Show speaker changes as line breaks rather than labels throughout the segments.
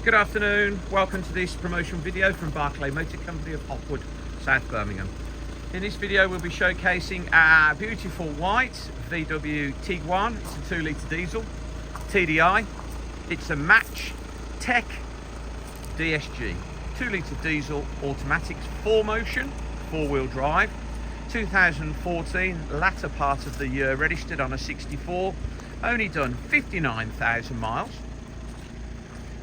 Good afternoon, welcome to this promotional video from Barclay Motor Company of Hotwood, South Birmingham. In this video we'll be showcasing our beautiful white VW Tiguan. It's a 2 litre diesel, TDI. It's a match tech DSG, 2 litre diesel automatic, 4Motion, 4-wheel drive, 2014, latter part of the year, registered on a 64, only done 59,000 miles.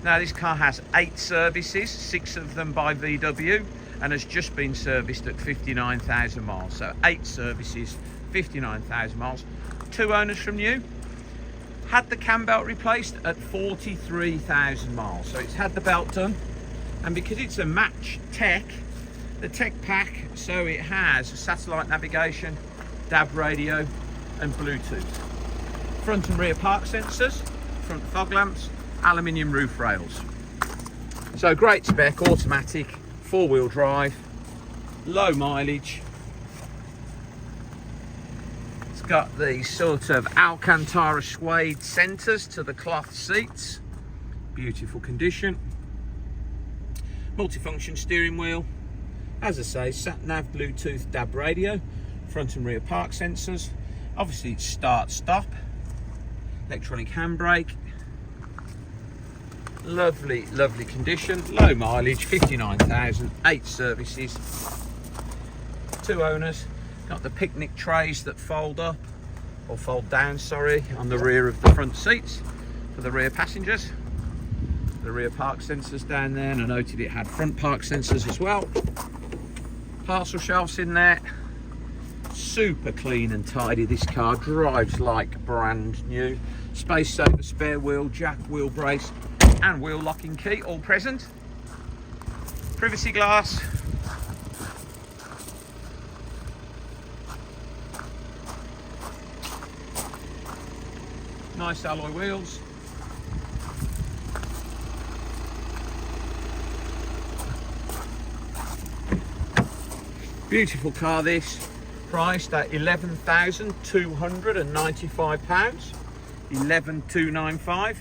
Now this car has 8 services, 6 of them by VW, and has just been serviced at 59,000 miles. So 8 services, 59,000 miles. 2 owners from new. Had the cam belt replaced at 43,000 miles. So it's had the belt done. And because it's a match tech, the tech pack, so it has satellite navigation, DAB radio and Bluetooth. Front and rear park sensors, front fog lamps, aluminium roof rails. So great spec, automatic, 4-wheel drive, low mileage. It's got these sort of Alcantara suede centres to the cloth seats. Beautiful condition. Multifunction steering wheel. As I say, sat nav, Bluetooth, DAB radio, front and rear park sensors. Obviously it's start stop, electronic handbrake. Lovely condition, low mileage, 59,000, 8 services, 2 owners. Got the picnic trays that fold up, or fold down, sorry, on the rear of the front seats for the rear passengers. The rear park sensors down there, and I noted it had front park sensors as well. Parcel shelves in there. Super clean and tidy. This car drives like brand new. Space saver, spare wheel, jack, wheel brace and wheel locking key all present. Privacy glass. Nice alloy wheels. Beautiful car this, priced at £11,295, 11,295.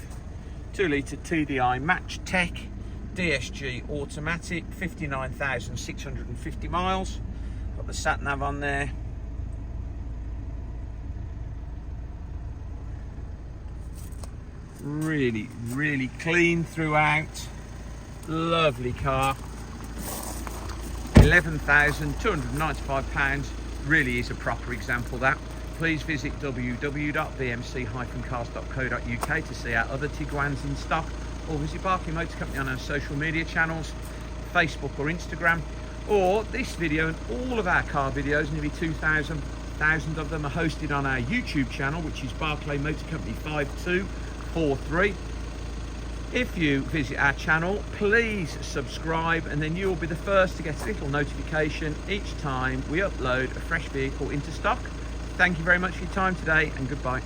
2 litre TDI match tech DSG automatic, 59,650 miles. Got the sat nav on there. Really clean throughout. Lovely car. £11,295 really is a proper example. That please visit www.bmc-cars.co.uk to see our other Tiguans in stock, or visit Barclay Motor Company on our social media channels, Facebook or Instagram, or this video and all of our car videos, nearly 2,000 of them are hosted on our YouTube channel, which is Barclay Motor Company 5243. If you visit our channel, please subscribe, and then you will be the first to get a little notification each time we upload a fresh vehicle into stock. Thank you very much for your time today, and goodbye.